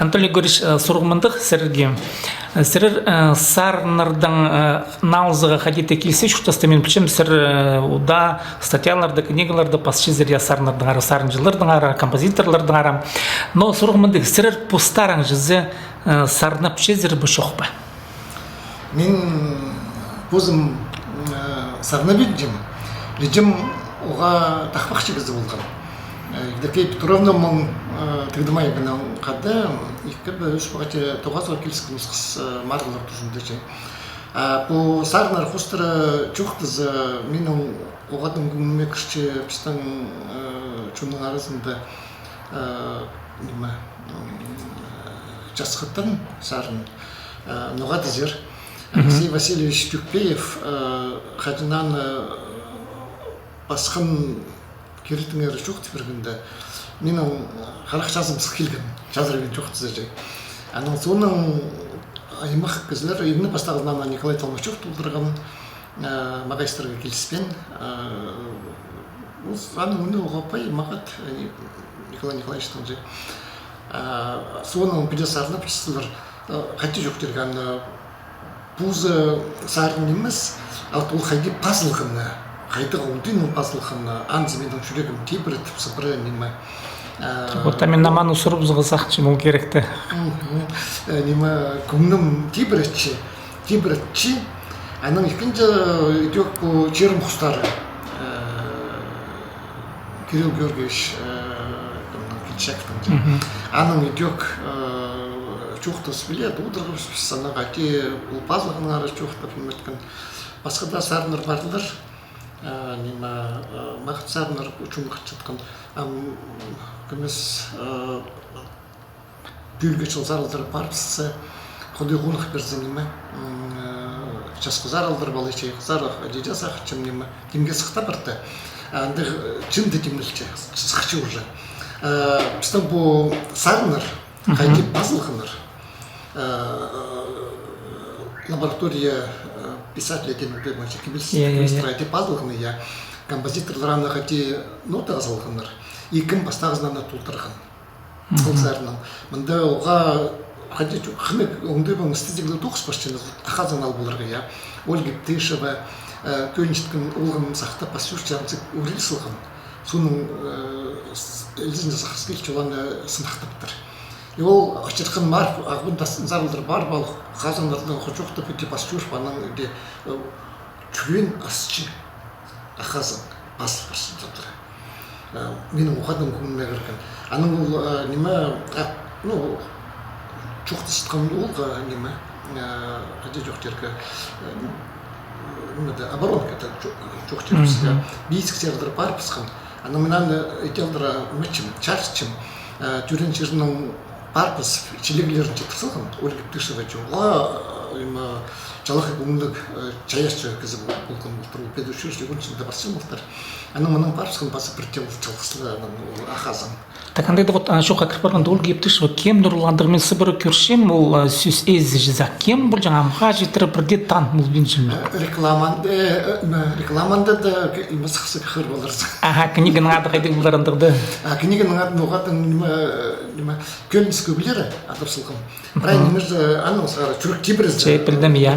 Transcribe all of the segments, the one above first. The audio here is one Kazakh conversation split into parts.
Анатолий Григорьевич сұрғымындық сірге. Сірір сарнардың налзыға қадеті келсе, шүқтасты мен білшім сір ұда статьяларды, книгаларды пасшы зірия сарнардың ары, сарынжылардың ары, композиторлардың ары. Но сұрғымындық сірір пұстарың жүзі сарнап шезір бұ шоқпа? Мен көзім сарнап едім. Едім оға тақпақшы кезі болған. Евдокия Петровна мың тегдімай бінен қады, екі үш бағате тоғазға келіскі мұсқыз марғылар тұжынды. Бұл сарнар құстыры чуқтызы менің оғадың күніме күште пістің чүнің арызында жасқыттың сарын ноғады зер. Алексей Васильевич Тюкпеев қадынан басқын керілтің әрі жоқты бергенде менің қарақ жазымсыз келген жазырген жоқты зәжей. Анын соның аймақ көзілер үйімні бастағызынан Николай Толмачев тұлдырған мағайстырға келіспен. Аның үні оғапай мағат Николай Николаевичтың жай. Соның біде сарынап кесілер қайты жоқ дерген бұзы сарын емес, ал ол қайды пазылғынны. Қайдыға ұлдың пазылғынны, анзы менің жүрегім тебірітіп сыпыры неме. Ота мен наман ұсырып зғызақчы бұл керекті. Неме күмнім тебірітші. Аның екінші өтек бұл черім құстары. Кирилл Георгиевич Кельчактың. Аның өтек чуқтыс біледі, ұдырғып санаға те бұл пазылғының ары чуқтып еметкін. Басқада сарыныр бардылар. Мағыт сарыныр үшін қытшытқан. Көмес бүйілге жылзарылдыр барбысы қоды ғунық берзі неме. Жасқызар алдыр балайчай қызар деді сақытшым неме. Демге сықта барды. Анды жынды демілче, сықчы уже. Біздің бұл сарыныр қайды пазылғыныр. Лаборатория писателя денуды мачи кибилстрайты пазылғыны я композиторларына қати нота азалғыныр. Екім бастағызынан толтырған. Бұл сарынан. Мұнда оға қады қымек оңды бұл стезеглі тоқыс башчыны қағазан ал болырға я. Ольга Птышева көншіткін олғын сақта пасюш жағынсы өрел сылған. Соның әлізінде сақырсыз келчеланы сынақтыптыр. Ол ашырқын марф, ағында зарылдыр бар балық, қазандардың құчуқты пөте пасюш банан өде чүйен асчы ақазын басып барсын жатыр. Менің оғадың күніне кірген. Аның ол неме, чуқты сытқан олға неме, қаде жоқ тергі, оборонка жоқ тергі, бейсік сердір бар пысқан. Аның менен етелдіра мүчім, чарчым, түрен жерінің барпыз челегілерін жеткізілген, Ольга Птышева жоға, жалақы көңілік чаяшчы кезі болған бұлтыр, педушер жүрген ішінде барсын бұлтыр. Аның мұның барпысқан басы біртем жалқысылы ақазын. Так андайда вот шоқа кіріп барғанда Ольга Птышева кем нұрландығымен сыбыры көршем, ол сөз әзі жыза кем бұл жаңа амға жетірі бірде тан мұл беншім? Рекламанда да имас қысы көхір болырыз. Книгінің ады қайды бұларындырды? Книгінің ады оғатын көлінс көбілері атып сылғым. Бірақ неміз анның сағара жүрік тебіріз. Білдім, я.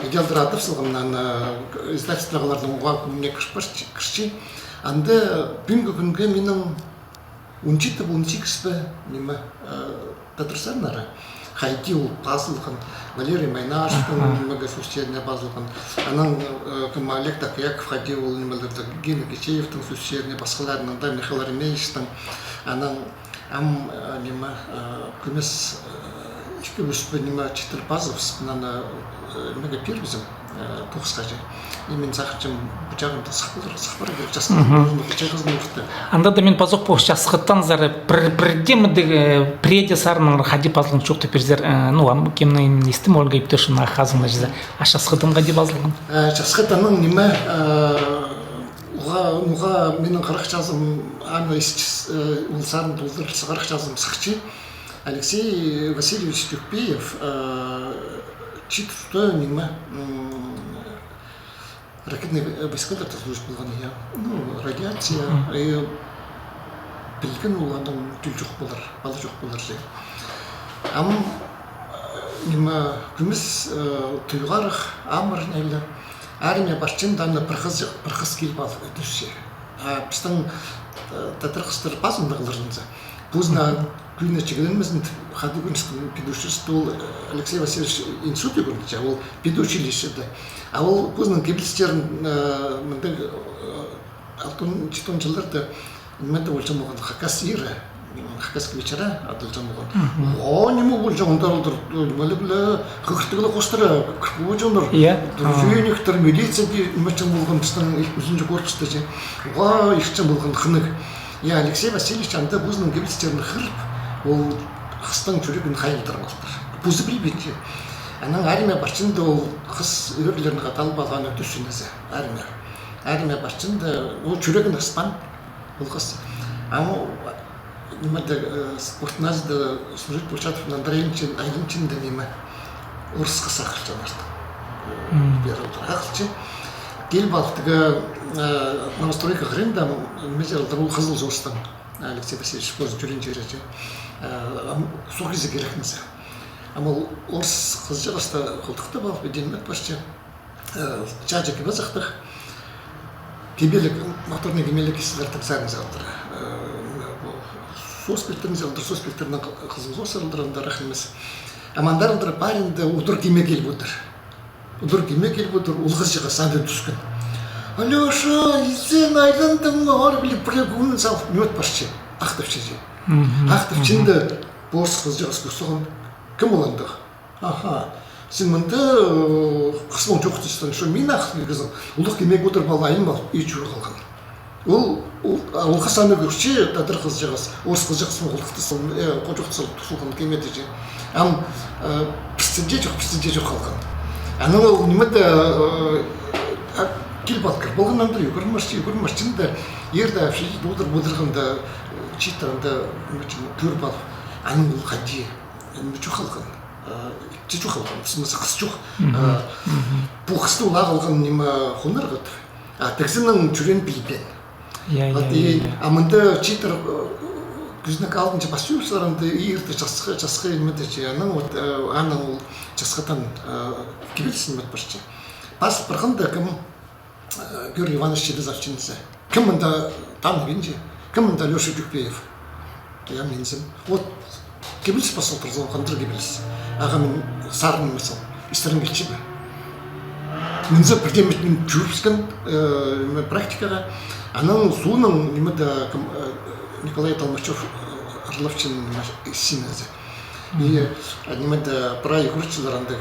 Идеалдыр атып сылғымнан издательствоғалардың оға күніне кішчі. Анды бүгінгі күнге менің 17-18 неме татырсаннары. Қайти ол пазылған, Валерий Майнашевтың немеге сөздеріне пазылған. Аның кім Олег Такяков қайти ол немелерді Гена Кечеевтің сөздеріне, басқаларының да Михаил Ремеевичтің. Аның неме көмес ішкі өспі неме четір пазыл спынаны немеге первізім тоқысқа жай. Мен сақытшым бұчағымды сықпары деп жасқыдым, жайғызым өтті. Анда да мен пазоқ боқ жасқыттан зары бірдемідегі преде сарының қади пазылын жоқты перзер, кемнің естім Ольга Птышевна қазыңда жыза. Жасқыттың қади пазылын? Жасқыттаның неме, оға менің қарақ жазым, ол сарын толдыр қарақ жазым сықчы. Алексей Васильевич Тюкпеев читті неме, ракетный войскаларда служит болған, радиация, білген олардың түл жоқ болар, балы жоқ болар жай. Ам нима күміс тұйғарық амыр нәйлі армия барчын данна пырхыз келіп алып өтіші. Біздің татырқыстыр пазындығыларынызы. Бұзна күліне чегеніміздің хадыгүншкін педушist ол Алексей Васильевич институты көрінді, ол педучилищеді. А ол бұзның кебілістерін мұнды алтын жылдарды менде өлчі болған хакас ирі, хакас вечера адылжан болған. О, нема бұл жоғындар олдыр, немелі қықтығылы қостыры, кірпі жоғындар, дүржүйініктір, милицияде немечен болған біздің үзінші корпусты же. Оға ешчен болған қынық. Алексей Васильевич анда бұзның кебілістерін қырып, ол қыстың жүрегін қайылдыр болдыр. Бұзы білбейді. Анан армия барчында ол қыз өрлерін қаталып алған өтішінізі, армия. Армия барчында ол жүрегін қыспан, ол қыз. Ама спортназда служить початов на Андреевчин, Айлинчин да нема орысқа сақырчан артық. Бері отырақылчы. Кел балықтыға новостройка ғырында мезералдар ол қызыл жостан Алексей Васильевич көзі жүрен жереже. Сол кезде керекмізі. Ама орыс қыз жағаста қолтықты балып беденмет башчы. Чаджа кебе зақтық. Кебелік, моторный кемелік кесілер тақсарыңыз алдыр. Соспектеріңіз алдыр, соспектерінің қызыл жос алдырында рахымыз. Амандар алдыр паренді ұдыр кеме келіп отыр. Ұдыр кеме келіп отыр, ұлғыз жыға сады түскін. Алеша, сен айландың ар біліп бірегуын салып мөт башчы. Ақтывшы же. Ақтывшынды борс қыз жағыз көсіғын. Кім оландық? Аха. Сен мұнды қысмың жоқ дейсің, шо мен ақыл кегізім. Ұлық кемек отыр бала айым бал, үй жүр қалған. Ол қасаны көрші, дадыр қыз жағыз, орыс қыз жағыз мұғылықты қожоқты салып тұсылған кемеді же. Ам пістінде жоқ қалған. Анын ол немеді кел балқыр. Болған амдыр үйгірмашчында ерді әпшейді бұдырғында, читтарында көр бал. Анын ол қади, мүчу қалған. Чечу қалған, в смысле қыс жоқ. Бұл қысты ола қалған неме хонар ғыд. Тәксінің жүрен білбен. Амында читер күзнік алдынша басшыларымды ерді жасқы елмеді же. Анын ол жасқатан кебелсін мәт башчы. Басып бірғында кім Георгий Иванович Челезавчинізі. Кім мұнда таныген же? Кім мұнда Леша Жүкпеев? Я мензім. Вот кебеліс басыл тұрзан қандыр кебеліс. Аға мен сарын мысал, істерін келші бі. Мензі бірдеметін жүріпскен практикаға. Анын суының Николай Толмачев Орловчин синезі. И немеді пра үйгіршілерінде,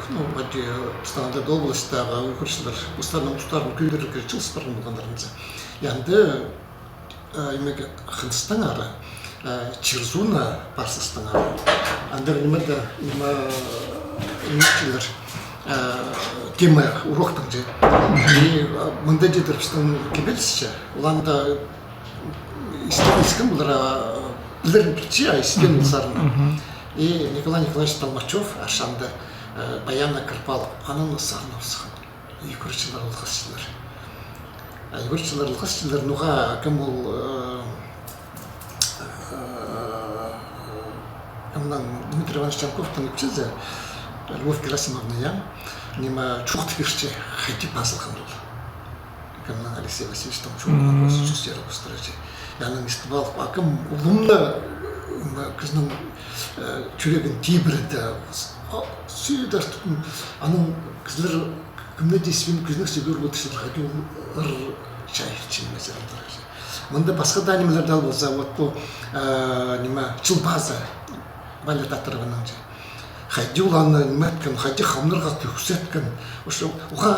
Станада областағы үйгіршілер, ұстарын көйлерге жыл спарын болғандарымызы. Янды Хынстың ары, Чирзуна парсыстың ары. Андыр немеді үйгіршілер темі уроқтың же. Мұнда дедір біздің кебелісші, оланда істемескім бұлар білдерін білчі, істемін сарыны. И Николай Николаевич Толмачев ашанды Баяна Кырпал анын сарыны осыған. Үйгіршілер ұлғасшылар. Үйгіршілер ұлғасшылар нұға кім ол Дмитрий Иванович Чанковтың үпчізі Любовь Герасимовна ям, нема чуқты берші хайти пазылған ол. Кімнің Алексей Васильевич там чуғын осы жүздері көстірәжі. Яның істібалық акым ұлымны кізінің жүрегін тейбірді. Сүйеді аштықын, аның кізілер кімді дейсімен күзнік сөйгер өтішілер қайты ол ұр шай үшін мәселелер. Мұнда басқа да немелерді ал болса, вот бұл чылбазы балет атырғының же. Қайты оланы мәткін, қайты қамнырға көксеткін. Оға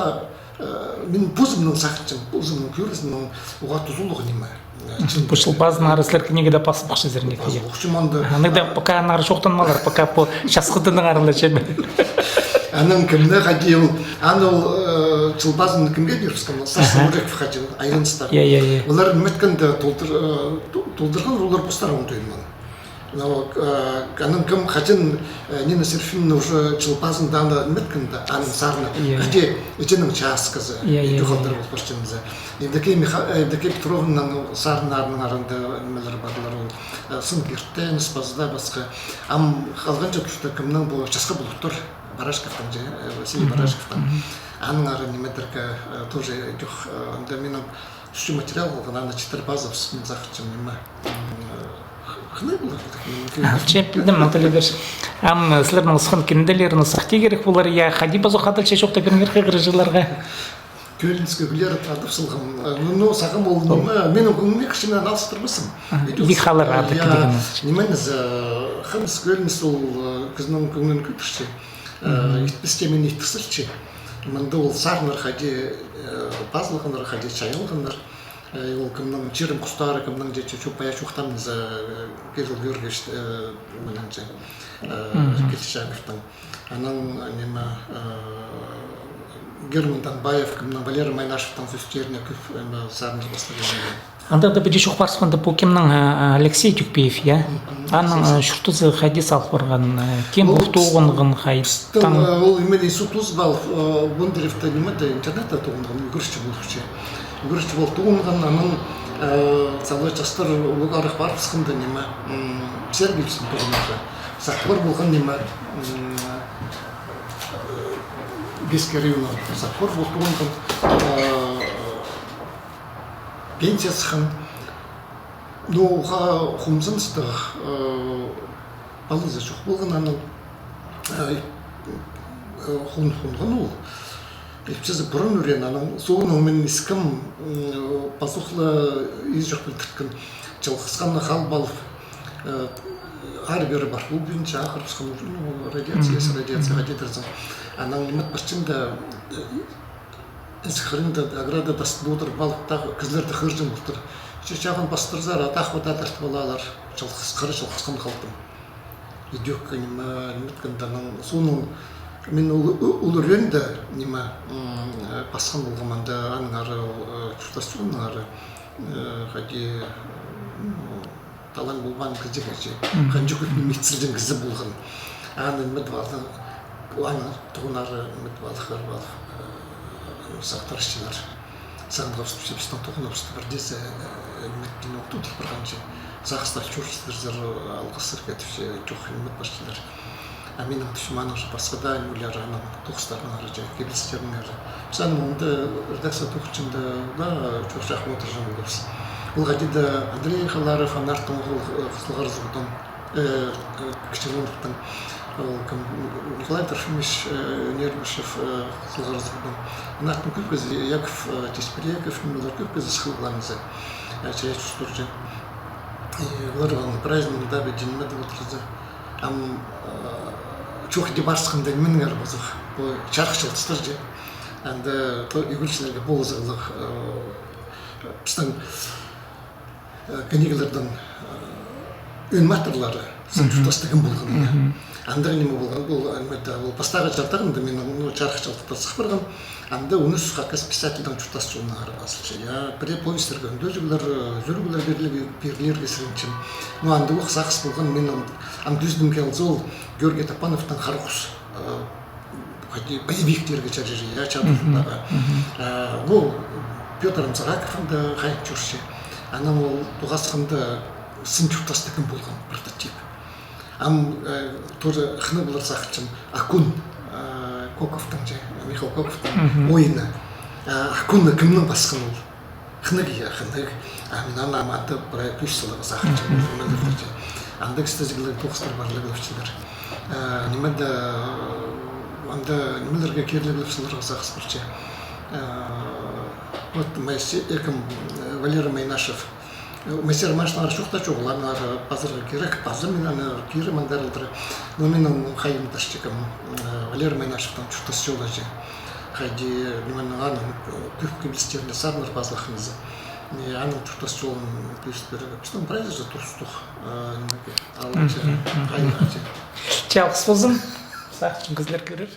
мен бұзымның сақытшым, бұзымның көрісінің оға тұзулығы неме. Бұл чылбазын арыслар кенеге да пасы бақшы зеріне кеге. Анығда пока анары жоқтан малар, пока по шасқыдының арылы жеме. Анын кімді қайты ол, аныл чылбазын кімге беріпскен, сасы өрекфі қайты айрыныстар. Олар мәткінді толдырған олар бұстар оңды өймін. но канын кем хатын нина серфин уже челпазын дана меткинда анын сарны где иченин часкызы тухалдыр болчумуза эндеке Петровнан сарнарнын арында немелер барлар сын киртен спазда баска ам калган жокушта кимнин бул часка булуктур Барашковтан же Василий Барашковтан анын ары немедерге тоже жок анда менин şu материал болгон аны читербазов мен захчым неме кандай болот Чепилдим анталидер. Ам силердин сын кинделерин сахти керек булар я хади базо хадал чечокта киргер кыржыларга. Көлінскі гүлері тадып сылғым. Ну, сағым олды менің күніне кішімнен алыстырмысым. Вихалар ады кедеген. Немeniz, қымыз көлініс ол күзнің күнін көтірші. Итпісте мен иттісілші. Мында ол сарныр қаде, базылғыныр қаде, чайылғыныр. Ол кімнің черім құстары, кімнің жеті чөпая чуқтамыз Кирилл Георгиевич меніңше Кетішағевтың. Аның неме Герман Танбаев, Валерий Майнашевтан сөздеріне көп сарныр бастырған. Анда да бide çok барсында bu kimning Алексей Тюкпеев, я? Аның шуртузы хадис алып барган, кем уктугынгын хайттан. Ол именно сутуз бал Бондаревта немеде интернетте тугынган үгүрчү болчу. Үгүрчү бол тугынган анын салой жастар улугарык барып сыкынды неме Сергеевичтин тугынган. Сакбар болгон неме Бескеревна Сакбар бол тугынган пенсиясыхан, но хумзынстық балызы жоқ болған анын хунған ол. Епчізі бұрын өрен анын соғын омен ескім пасуқлы ез жоқ білдірткен жылқысқанна хал балып ары-бері бар. Ол бүйінші ақыр тұсқан радиация дедірзін. Анан немет барчында Исхринда аграда дастылудыр балықтағы кізлерді қыржын бұлтыр. Шешағын бастырзар, атақ бұда тартып жылқысқары жылқысқан қалдым. Идеукі неметкенданын соның мен ұлырвенді неме басқан болғаманда аның ары чұртасуының ары қаде талан болған кізде кәже. Қанжы көтін метсілден кізі болған. Аны медвалды, аны тұғын ары медвалықар балық. Сақтаршылар саңдап сөпістен тоқынапсты бірдесі үміттен оқтуды бірғанчы сақыстар чөрсіздер алғысыр кетіпше жоқ үміт башчылар. Менің түшіманың басқада үлер аның тоқыстардың ары жай кебілістердің ары. Сән мұнды редакция тоқычында да жоқ жақ отыр жан болырыз. Бұл ғадиді Андрей Халаров, Анартың қысылғар зұғыдан кішелендіктің Николай Трофимович Нербышев қысылғар зұғыдан. Анартың көп кезі Яков Теспиреков, немелер көп кезі сықылғанызы. Чая чүстірді. Олар ғалың празднигында бәденімеді отырызды. Çok dibarsın da mingar bozuk. Bu çarkçılıktır diye. Anda ügülçilerge bozuluk. Bizden kanigelerden ön materları sınıftastıgın bulgan. Anda nime bulgan bu bu pastaga çartagın da men onu çarkçılıkta sıfırgın. Anda onu suqakas pisatelden çutasçılığına arabasılça. Ya bir polislerge zürgüler birliğe sürünçüm. No anda o saqs bulgan men am düzdüm kelzol Георгий Топановтан Хархус боевиктерге чаржи я чадырдағы. Бұл Петр Мсараковтың да қайып жүрші. Анам ол туғасқанда сын чуптастықын болған прототип. Тоже қыны бұлар сақытшым Акун Коковтың же, Михаил Коковтың ойыны. Акунны кімнің басқын ол? Қынык я, қынык. Мен ана аматы бірай күш сылығы сақытшым. Анда кістезгілер тоқыстар барлығы өпшілер. Немеді анда немелерге керлігі өпшілер ғасақыз бірче. Вот Еркім Валерий Майнашев. Мәсер Майнашевтар шоқта жоқ, олар базарға керек, базы мен аны кері маңдарылдыры. Но менің қайым ташчекім Валерий Майнашевтан чуқтасы жола же. Қайде неменің аны көп кемістерінде сарныр базылықымызы. Анын чуқтасы жолын көйіст берегі. Біздің прайзы же тұрыстық. Алынча, қайын қачы. Чалқыс болсын. Сақтың қызлер көрір.